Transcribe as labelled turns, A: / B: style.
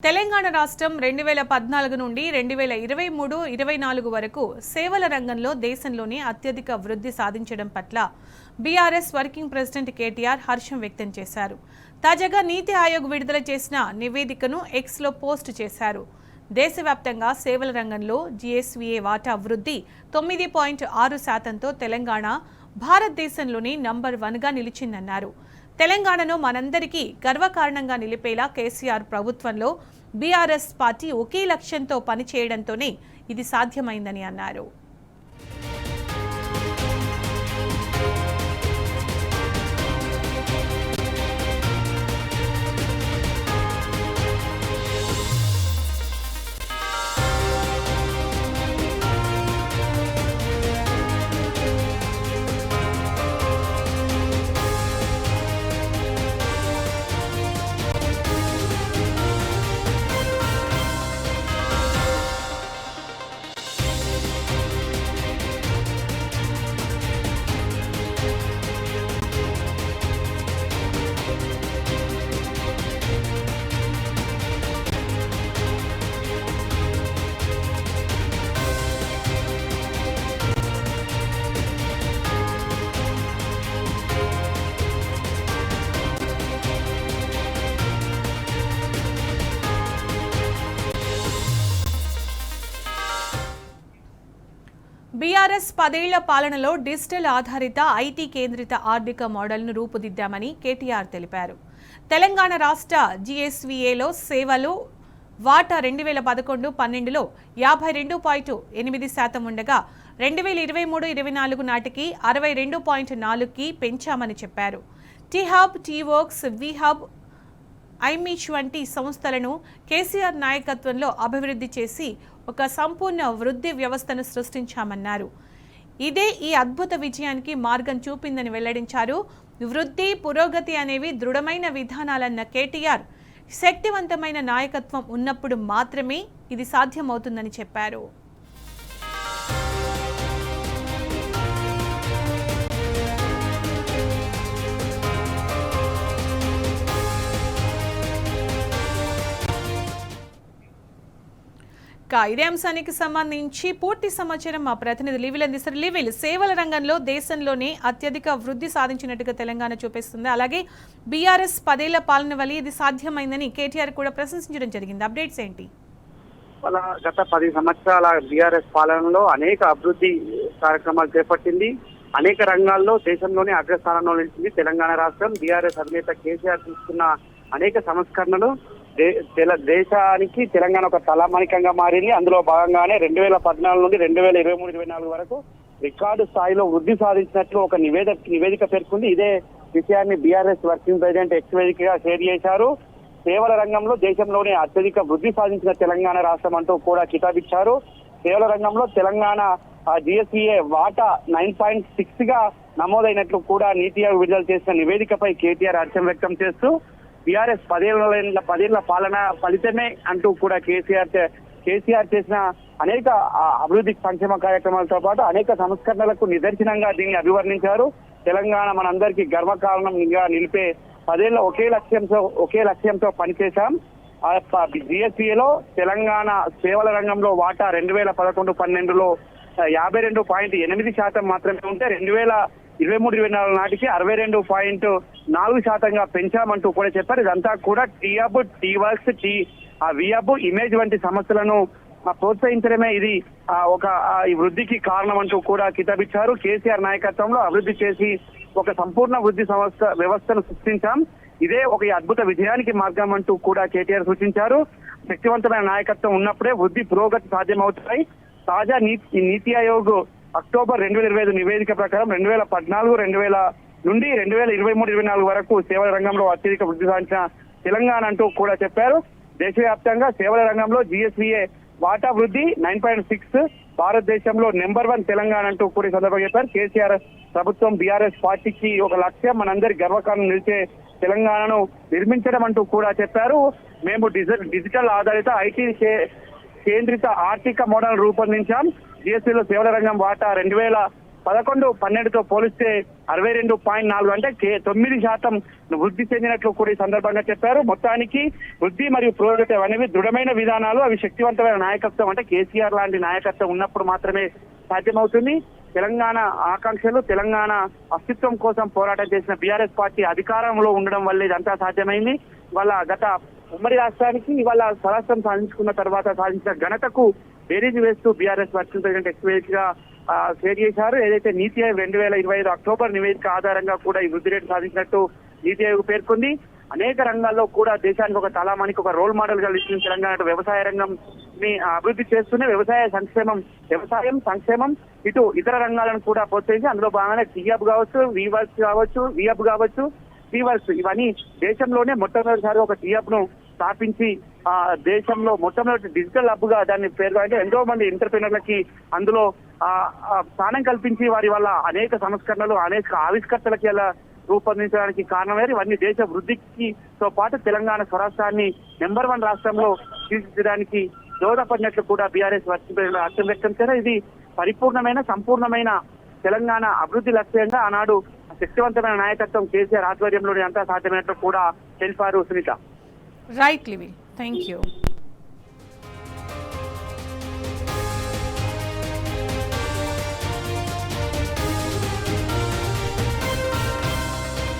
A: తెలంగాణ రాష్ట్రం 2014 నుండి 2023-24 వరకు సేవల రంగంలో దేశంలోనే అత్యధిక వృద్ధి సాధించడం పట్ల బీఆర్ఎస్ వర్కింగ్ ప్రెసిడెంట్ కేటీఆర్ హర్షం వ్యక్తం చేశారు. తాజాగా నీతి ఆయోగ్ విడుదల చేసిన నివేదికను ఎక్స్లో పోస్ట్ చేశారు. దేశవ్యాప్తంగా సేవల రంగంలో జీఎస్వీఏ వాటా వృద్ధి 9.6%తో తెలంగాణ భారతదేశంలోని నంబర్ 1గా నిలిచిందన్నారు. తెలంగాణను మనందరికీ గర్వకారణంగా నిలిపేలా కేసీఆర్ ప్రభుత్వంలో బీఆర్ఎస్ పార్టీ ఒకే లక్ష్యంతో పనిచేయడంతోనే ఇది సాధ్యమైందని అన్నారు. బీఆర్ఎస్ 10 ఏళ్ల పాలనలో డిజిటల్ ఆధారిత ఐటీ కేంద్రిత ఆర్థిక మోడల్ను రూపుదిద్దామని కేటీఆర్ తెలిపారు. తెలంగాణ రాష్ట్ర జీఎస్వీఏలో సేవలు వాటా 2011-12లో 52.8% ఉండగా 2023-24 నాటికి 62.4కి పెంచామని చెప్పారు. టీహబ్, టీవర్క్స్, వీహబ్, ఐమిచ్ వంటి సంస్థలను కేసీఆర్ నాయకత్వంలో అభివృద్ధి చేసి ఒక సంపూర్ణ వృద్ధి వ్యవస్థను సృష్టించామన్నారు. ఇదే ఈ అద్భుత విజయానికి మార్గం చూపిందని వెల్లడించారు. వృద్ధి, పురోగతి అనేవి దృఢమైన విధానాలన్న కేటీఆర్ శక్తివంతమైన నాయకత్వం ఉన్నప్పుడు మాత్రమే ఇది సాధ్యమవుతుందని చెప్పారు. ఇదే అంశానికి సంబంధించి పూర్తి సమాచారం మా ప్రతినిధి లివిల్ అందిస్తారు. లివిల్, సేవల రంగంలో దేశంలోనే అత్యధిక వృద్ధి సాధించినట్టుగా తెలంగాణ చూపిస్తుంది. అలాగే బీఆర్ఎస్ 10 ఏళ్ల పాలన వల్ల ఇది సాధ్యమైందని కేటీఆర్ కూడా ప్రశంసించడం జరిగింది. అప్డేట్స్ ఏంటి?
B: గత 10 సంవత్సరాల బీఆర్ఎస్ పాలనలో అనేక అభివృద్ధి కార్యక్రమాలు చేపట్టింది. అనేక రంగాల్లో దేశంలోనే అగ్రస్థానంలో నిలిచింది తెలంగాణ రాష్ట్రం. బీఆర్ఎస్ అధినేత కేసీఆర్ తీసుకున్న అనేక సంస్కరణలు దేశానికి తెలంగాణ ఒక తలమానికంగా మారింది. అందులో భాగంగానే 2014 నుండి 2023-24 వరకు రికార్డు స్థాయిలో వృద్ధి సాధించినట్లు ఒక నివేదిక పేర్కొంది. ఇదే విషయాన్ని బీఆర్ఎస్ వర్కింగ్ ప్రెసిడెంట్ ఎక్స్ వేదికగా షేర్ చేశారు. సేవల రంగంలో దేశంలోనే అత్యధిక వృద్ధి సాధించిన తెలంగాణ రాష్ట్రం అంటూ కూడా కితాబిచ్చారు. సేవల రంగంలో తెలంగాణ జీఎస్వీఏ వాటా 9.6గా నమోదైనట్లు కూడా నీతి ఆయోగ్ విడుదల చేసిన నివేదికపై కేటీఆర్ హర్షం వ్యక్తం చేస్తూ బీఆర్ఎస్ 10 ఏళ్ల పాలన ఫలితమే అంటూ కూడా కేసీఆర్ చేసిన అనేక అభివృద్ధి సంక్షేమ కార్యక్రమాలతో పాటు అనేక సంస్కరణలకు నిదర్శనంగా దీన్ని అభివర్ణించారు. తెలంగాణ మనందరికీ గర్వకారణంగా నిలిపే 10 ఏళ్ల ఒకే లక్ష్యంతో పనిచేశాం. జీఎస్వీఏలో తెలంగాణ సేవల రంగంలో వాటా 2011-12లో 52.8% మాత్రమే ఉంటే 2023-24 నాటికి 62.4%గా పెంచామంటూ కూడా చెప్పారు. ఇదంతా కూడా టీహబ్, టీవర్క్స్, వీహబ్, ఇమేజ్ వంటి సంస్థలను ప్రోత్సహించడమే ఇది ఈ వృద్ధికి కారణం అంటూ కూడా కితాబిచ్చారు. కేసీఆర్ నాయకత్వంలో అభివృద్ధి చేసి ఒక సంపూర్ణ వృద్ధి వ్యవస్థను సృష్టించాం. ఇదే ఒక అద్భుత విజయానికి మార్గం అంటూ కూడా కేటీఆర్ సూచించారు. శక్తివంతమైన నాయకత్వం ఉన్నప్పుడే వృద్ధి, పురోగతి సాధ్యమవుతాయి. తాజా నీతి ఆయోగ్ అక్టోబర్ 2025 నివేదిక ప్రకారం 2014 నుండి 2023-24 వరకు సేవల రంగంలో అత్యధిక వృద్ధి సాధించిన తెలంగాణ అంటూ కూడా చెప్పారు. దేశవ్యాప్తంగా సేవల రంగంలో జీఎస్వీఏ వాటా వృద్ధి 9.6, భారతదేశంలో నెంబర్ 1 తెలంగాణ అంటూ కూడా సందర్భంగా చెప్పారు. కేసీఆర్ ప్రభుత్వం బీఆర్ఎస్ పార్టీకి ఒక లక్ష్యం మనందరి గర్వకారణం నిలిచే తెలంగాణను నిర్మించడం అంటూ కూడా చెప్పారు. మేము డిజిటల్ ఆధారిత ఐటీ కేంద్రిత ఆర్థిక మోడల్ రూపొందించాం. జీఎస్టీలో సేవల రంగం వాటా 2011-12తో పోలిస్తే 62.4 అంటే 9% వృద్ధి చెందినట్లు కూడా ఈ సందర్భంగా చెప్పారు. మొత్తానికి వృద్ధి మరియు పురోగతి అనేవి దృఢమైన విధానాలు, అవి శక్తివంతమైన నాయకత్వం, అంటే కేసీఆర్ లాంటి నాయకత్వం ఉన్నప్పుడు మాత్రమే సాధ్యమవుతుంది. తెలంగాణ ఆకాంక్షలు, తెలంగాణ అస్తిత్వం కోసం పోరాటం చేసిన బీఆర్ఎస్ పార్టీ అధికారంలో ఉండడం వల్ల ఇదంతా సాధ్యమైంది. వాళ్ళ గత ఉమ్మడి రాష్ట్రానికి ఇవాళ స్వరాష్ట్రం సాధించుకున్న తర్వాత సాధించిన ఘనతకు బేరీజు వేస్తూ బీఆర్ఎస్ వర్కింగ్ ప్రెసిడెంట్ ఎక్స్పీరియన్స్ గా షేర్ చేశారు. ఏదైతే నీతి ఆయోగ్ 2025 అక్టోబర్ నివేదిక ఆధారంగా కూడా ఈ వృద్ధి రేటు సాధించినట్టు నీతి ఆయోగ్ పేర్కొంది. అనేక రంగాల్లో కూడా దేశానికి ఒక తలామానికి ఒక రోల్ మోడల్ గా నిలిచిన తెలంగాణ వ్యవసాయ రంగం ని అభివృద్ధి చేస్తూనే వ్యవసాయం సంక్షేమం ఇటు ఇతర రంగాలను కూడా ప్రోత్సహించి అందులో భాగంగానే టీఎఫ్ కావచ్చు, విఎఫ్ కావచ్చు, టీవర్స్ ఇవన్నీ దేశంలోనే మొట్టమొదటిసారి ఒక టీఎఫ్ ను స్థాపించి దేశంలో మొట్టమొదటి డిజిటల్ హబ్ గా దాన్ని పేరు ఎంతో మంది ఎంటర్ప్రినర్లకి అందులో స్థానం కల్పించి వారి వల్ల అనేక సంస్కరణలు, అనేక ఆవిష్కర్తలకి అలా రూపొందించడానికి కారణమయ్యారు. ఇవన్నీ దేశ వృద్ధికితో పాటు తెలంగాణ స్వరాష్ట్రాన్ని నెంబర్ 1 రాష్ట్రంలో తీర్చిదిద్దడానికి దోహదపడినట్లు కూడా బీఆర్ఎస్ హర్షం వ్యక్తం చేశారు. ఇది పరిపూర్ణమైన సంపూర్ణమైన తెలంగాణ అభివృద్ధి లక్ష్యంగా ఆనాడు శక్తివంతమైన నాయకత్వం కేసీఆర్ ఆధ్వర్యంలోనే అంతా సాధ్యమైనట్లు కూడా తెలిపారు. సునీత.
A: రైట్ లివి, థ్యాంక్ యూ.